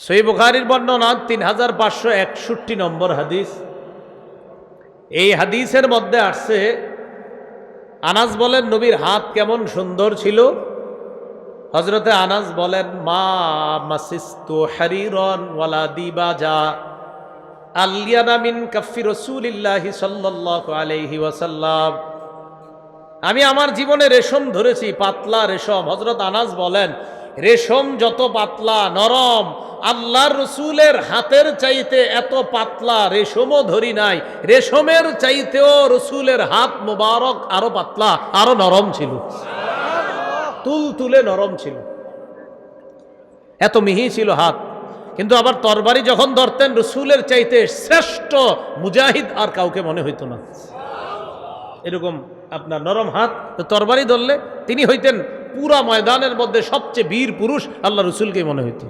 সহিহ বুখারীর বর্ণনা 3561 নম্বর হাদিস। এই হাদিসের মধ্যে আসছে, আনাস বলেন নবীর হাত কেমন সুন্দর ছিল। হযরতে আনাস বলেন, মা মাসিস্তু হারিরন ওয়ালা দিবাজা আলিয়ানা মিন কাফি রাসূলিল্লাহি সাল্লাল্লাহু আলাইহি ওয়াসাল্লাম। আমি আমার জীবনে রেশম ধরেছি, পাতলা রেশম। হযরত আনাস বলেন, রেশম যত পাতলা নরম, আল্লাহর রসুলের হাতের চাইতে এত পাতলা রেশমও ধরি নাই। রেশমের চাইতেও রসুলের হাত মোবারক আরো পাতলা, আরো নরম ছিল, তুল তুলে নরম ছিল, এত মিহি ছিল হাত। কিন্তু আবার তরবারি যখন ধরতেন, রসুলের চাইতে শ্রেষ্ঠ মুজাহিদ আর কাউকে মনে হইতো না। এরকম আপনার নরম হাত। তো তরবারি ধরলে তিনি হইতেন পুরা ময়দানের মধ্যে সবচেয়ে বীর পুরুষ, আল্লাহ রসুলকে মনে হইত।